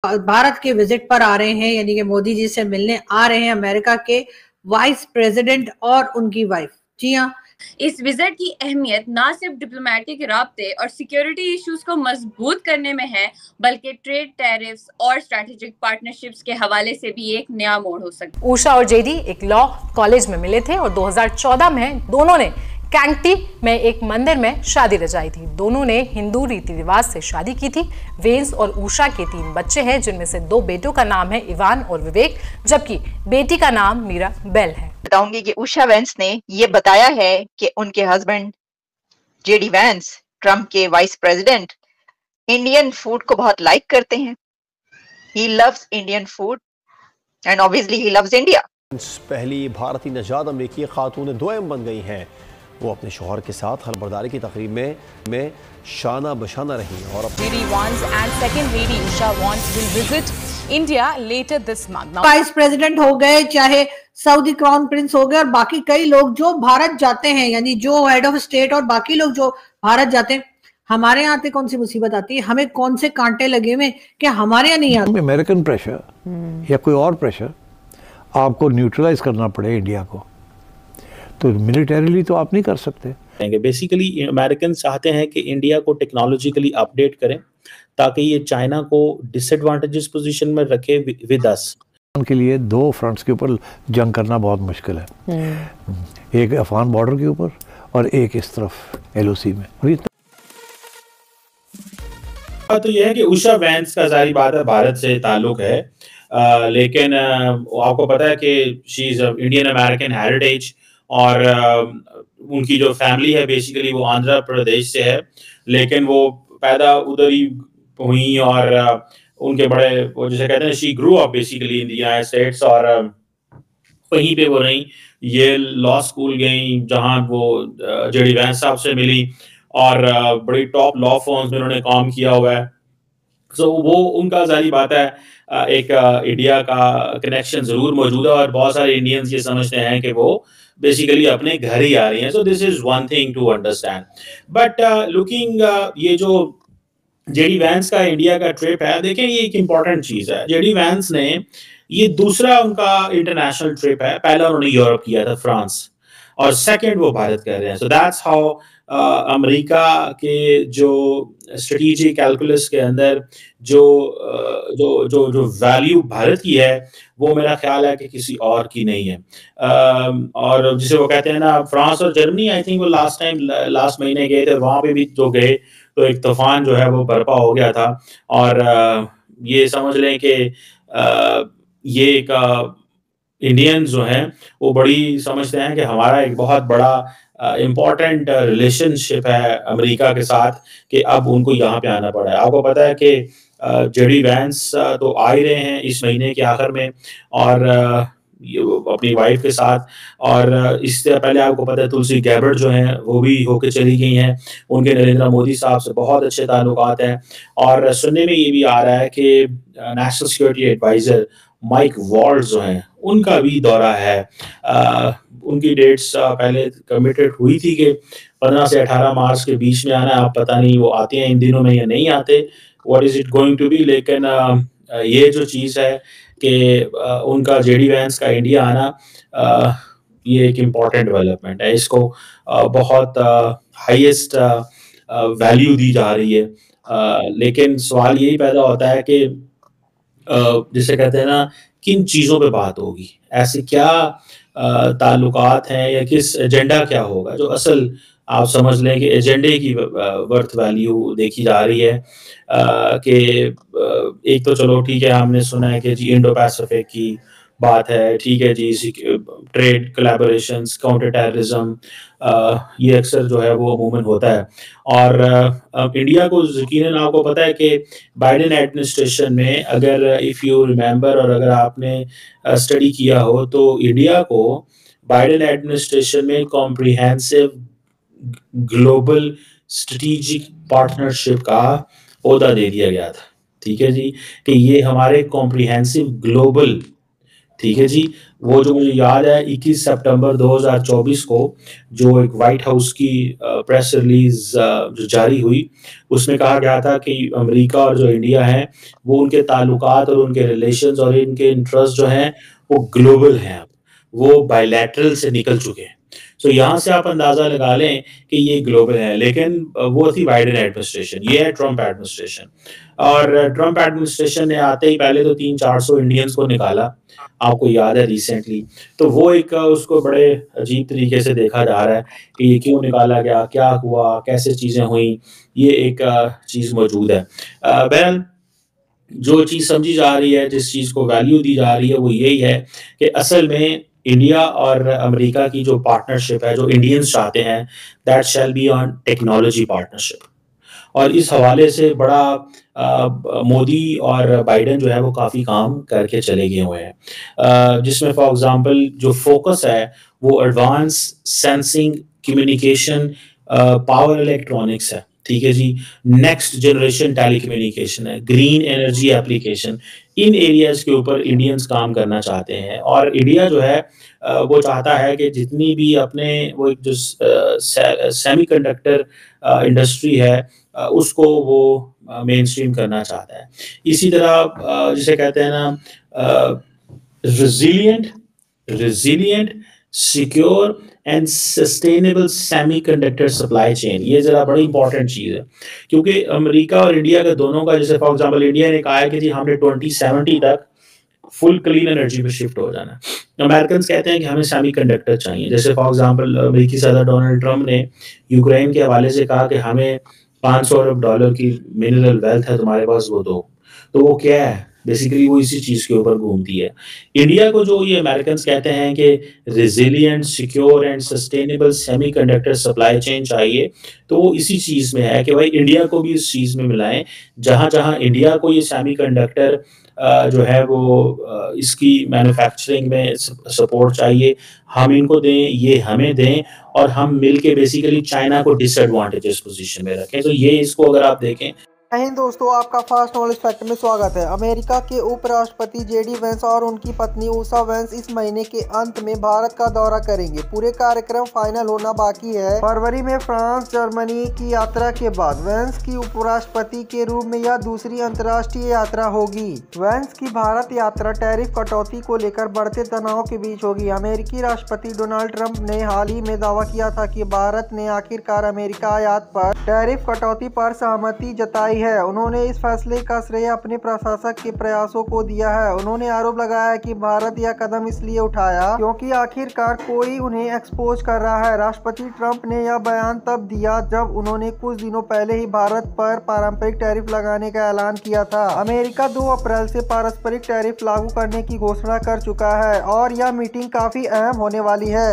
भारत के विजिट पर आ रहे हैं, यानी कि मोदी जी से मिलने आ रहे हैं अमेरिका के वाइस प्रेसिडेंट और उनकी वाइफ। जी हाँ, इस विजिट की अहमियत न सिर्फ डिप्लोमेटिक राब्ते और सिक्योरिटी इश्यूज को मजबूत करने में है, बल्कि ट्रेड, टैरिफ्स और स्ट्रैटेजिक पार्टनरशिप्स के हवाले से भी एक नया मोड़ हो सकता है। उषा और जेडी एक लॉ कॉलेज में मिले थे और 2014 में दोनों ने कैंगटी में एक मंदिर में शादी रचाई थी। दोनों ने हिंदू रीति रिवाज से शादी की थी। वेंस और उषा के 3 बच्चे हैं, जिनमें से 2 बेटों का नाम है इवान और विवेक, जबकि बेटी का नाम मीरा बेल है। बताऊंगी कि उषा वेंस ने ये बताया है कि उनके हस्बैंड जेडी वेंस, ट्रम्प के वाइस प्रेसिडेंट, इंडियन फूड को बहुत लाइक करते हैं। He loves Indian food and obviously he loves India. पहली भारतीय नजाद अमेरिकी खातून दोयम बन गई हैं। वो अपने शौहर के साथ हलबरदारी की तकरीब में शाना बशाना रही और JD Vance and second lady Usha Vance will visit India later this month. Vice president हो गए, चाहे सऊदी क्राउन प्रिंस हो गए और बाकी कई लोग जो भारत जाते हैं, यानी जो हेड ऑफ स्टेट और बाकी लोग जो भारत जाते हैं, हमारे यहाँ आते कौन सी मुसीबत आती है? हमें कौन से कांटे लगे हुए कि हमारे यहाँ नहीं आते? अमेरिकन प्रेशर या कोई और प्रेशर आपको न्यूट्रलाइज करना पड़े इंडिया को, तो मिलिटरीली तो आप नहीं कर सकते। बेसिकली अमेरिकन चाहते हैं कि इंडिया को टेक्नोलॉजिकली अपडेट करें ताकि ये चाइना को डिसएडवांटेजेस पोजीशन में रखे विद अस। उनके लिए 2 फ्रंट्स के ऊपर जंग करना बहुत मुश्किल है, एक अफगान बॉर्डर के ऊपर और एक इस तरफ एलओसी में। तो यह है कि उषा वेंस का जारी बात है भारत से ताल्लुक है, लेकिन आपको पता है कि she is Indian American heritage और उनकी जो फैमिली है बेसिकली वो आंध्र प्रदेश से है, लेकिन वो पैदा उधर ही हुई और उनके बड़े वो जैसे कहते हैं she grew up basically in the United states और वहीं पे वो रही। ये लॉ स्कूल गई जहां वो जेडी वेंस साहब से मिली और बड़ी टॉप लॉ फर्म्स में उन्होंने काम किया हुआ है। सो वो उनका जारी बात है एक इंडिया का कनेक्शन जरूर मौजूद है और बहुत सारे इंडियंस ये समझते हैं कि वो बेसिकली अपने घर ही आ रही हैं। So this is one thing to understand, but looking ये जो जेडी वेंस का इंडिया का ट्रिप है, देखें ये एक इम्पॉर्टेंट चीज है। जेडी वेंस ने ये दूसरा उनका इंटरनेशनल ट्रिप है, पहला उन्होंने यूरोप किया था फ्रांस, और सेकंड वो भारत कर रहे हैं। सो दैट्स हाउ अमेरिका के जो स्ट्रेटेजिक कैलकुलस के अंदर जो जो वैल्यू भारत की है वो मेरा ख्याल है कि किसी और की नहीं है। और जिसे वो कहते हैं ना फ्रांस और जर्मनी, आई थिंक वो लास्ट महीने गए थे, वहां पे भी जो गए तो एक तूफान जो है वो बर्पा हो गया था और ये समझ लें कि ये एक इंडियंस जो हैं वो बड़ी समझते हैं कि हमारा एक बहुत बड़ा इम्पोर्टेंट रिलेशनशिप है अमेरिका के साथ कि अब उनको यहाँ पे आना पड़ा है। आपको पता है कि जेडी वेंस तो आ ही रहे हैं इस महीने के आखिर में और अपनी वाइफ के साथ, और इससे पहले आपको पता है तुलसी गैबर्ट जो हैं वो भी होके चली गई हैं। उनके नरेंद्र मोदी साहब से बहुत अच्छे ताल्लुकात हैं और सुनने में ये भी आ रहा है कि national security adviser Mike Waltz जो हैं उनका भी दौरा है। उनकी डेट्स पहले कमिटेड हुई थी कि 15 से 18 मार्च के बीच में आना है। आप पता नहीं वो आते हैं इन दिनों में या नहीं आते, what is it going to be, लेकिन ये जो चीज़ है कि उनका जेडी वेंस का इंडिया आना ये एक इम्पॉर्टेंट डेवलपमेंट है। इसको बहुत हाईएस्ट वैल्यू दी जा रही है, लेकिन सवाल यही पैदा होता है कि जिसे कहते हैं ना किन चीज़ों पे बात होगी, ऐसे क्या ताल्लुकात हैं या किस एजेंडा क्या होगा। जो असल आप समझ लें कि एजेंडे की वर्थ वैल्यू देखी जा रही है कि एक तो चलो ठीक है हमने सुना है कि जी इंडो पैसिफिक की बात है, ठीक है जी, ट्रेड कोलैबोरेशंस, काउंटर टेररिज्म, ये अक्सर जो है वो अमूमन होता है। और इंडिया को यकीनन आपको पता है कि बाइडेन एडमिनिस्ट्रेशन में अगर इफ़ यू रिमेंबर और अगर आपने स्टडी किया हो तो इंडिया को बाइडेन एडमिनिस्ट्रेशन में कॉम्प्रिहेंसिव ग्लोबल स्ट्रेटेजिक पार्टनरशिप का ओहदा दे दिया गया था। ठीक है जी, कि ये हमारे कॉम्प्रिहेंसिव ग्लोबल ठीक है जी। वो जो मुझे याद है 21 सितंबर 2024 को जो एक व्हाइट हाउस की प्रेस रिलीज जो जारी हुई, उसमें कहा गया था कि अमेरिका और जो इंडिया है वो उनके ताल्लुकात और उनके रिलेशंस और इनके इंटरेस्ट जो हैं वो ग्लोबल हैं, अब वो बायलैटरल से निकल चुके हैं। तो यहाँ से आप अंदाजा लगा लें कि ये ग्लोबल है। लेकिन वो थी बाइडेन एडमिनिस्ट्रेशन, ये है ट्रम्प एडमिनिस्ट्रेशन। और ट्रम्प एडमिनिस्ट्रेशन ने आते ही पहले तो 300-400 इंडियंस को निकाला, आपको याद है रिसेंटली। तो वो एक उसको बड़े अजीब तरीके से देखा जा रहा है कि ये क्यों निकाला गया, क्या हुआ, कैसे चीज़ें हुई, ये एक चीज़ मौजूद है। बहरहाल जो चीज़ समझी जा रही है, जिस चीज़ को वैल्यू दी जा रही है, वो यही है कि असल में इंडिया और अमेरिका की जो पार्टनरशिप है, जो इंडियंस चाहते हैं, that shall be on technology partnership. और इस हवाले से बड़ा मोदी और बाइडेन जो है वो काफ़ी काम करके चले गए हुए हैं, जिसमें फॉर एग्जांपल जो फोकस है वो advance sensing, communication, power electronics है, ठीक है जी। नेक्स्ट जनरेशन टेलीकम्युनिकेशन है, ग्रीन एनर्जी एप्लीकेशन, इन एरियाज के ऊपर इंडियंस काम करना चाहते हैं। और इंडिया जो है वो चाहता है कि जितनी भी अपने वो एक जो सेमीकंडक्टर इंडस्ट्री है उसको वो मेन स्ट्रीम करना चाहता है। इसी तरह जिसे कहते हैं ना resilient, secure and sustainable semiconductor supply chain, ये जरा बड़ी इंपॉर्टेंट चीज़ है, क्योंकि अमेरिका और इंडिया का दोनों का, जैसे फॉर एग्जांपल इंडिया ने कहा है कि जी हमने 2070 तक फुल क्लीन एनर्जी पे शिफ्ट हो जाना है। अमेरिकन कहते हैं कि हमें सेमीकंडक्टर चाहिए। जैसे फॉर एग्जांपल अमेरिकी सदर डोनाल्ड ट्रम्प ने यूक्रेन के हवाले से कहा कि हमें $500 अरब की मिनरल वेल्थ है तुम्हारे पास, वो दो। तो वो क्या है, बेसिकली वो इसी चीज़ के ऊपर घूमती है। इंडिया को जो ये अमेरिकन कहते हैं कि resilient, secure and sustainable semiconductor supply chain चाहिए, तो वो इसी चीज़ में है कि भाई इंडिया को भी इस चीज़ में मिलाएं। जहाँ जहाँ इंडिया को ये सेमीकंडक्टर जो है वो इसकी मैन्युफैक्चरिंग में सपोर्ट चाहिए, हम इनको दें, ये हमें दें, और हम मिलके बेसिकली चाइना को डिसएडवांटेजेस पोजीशन में रखें। तो ये इसको अगर आप देखें। हिंद दोस्तों, आपका फास्ट नॉलेज फैक्ट में स्वागत है। अमेरिका के उपराष्ट्रपति जेडी वेंस और उनकी पत्नी उषा वेंस इस महीने के अंत में भारत का दौरा करेंगे। पूरे कार्यक्रम फाइनल होना बाकी है। फरवरी में फ्रांस, जर्मनी की यात्रा के बाद वेंस की उपराष्ट्रपति के रूप में यह दूसरी अंतर्राष्ट्रीय यात्रा होगी। वेंस की भारत यात्रा टैरिफ कटौती को लेकर बढ़ते तनाव के बीच होगी। अमेरिकी राष्ट्रपति डोनाल्ड ट्रंप ने हाल ही में दावा किया था कि भारत ने आखिरकार अमेरिका आयात पर टैरिफ कटौती पर सहमति जताई है। उन्होंने इस फैसले का श्रेय अपने प्रशासक के प्रयासों को दिया है। उन्होंने आरोप लगाया कि भारत यह कदम इसलिए उठाया क्योंकि आखिरकार कोई उन्हें एक्सपोज कर रहा है। राष्ट्रपति ट्रंप ने यह बयान तब दिया जब उन्होंने कुछ दिनों पहले ही भारत पर पारंपरिक टैरिफ लगाने का ऐलान किया था। अमेरिका 2 अप्रैल से पारस्परिक टैरिफ लागू करने की घोषणा कर चुका है और यह मीटिंग काफी अहम होने वाली है।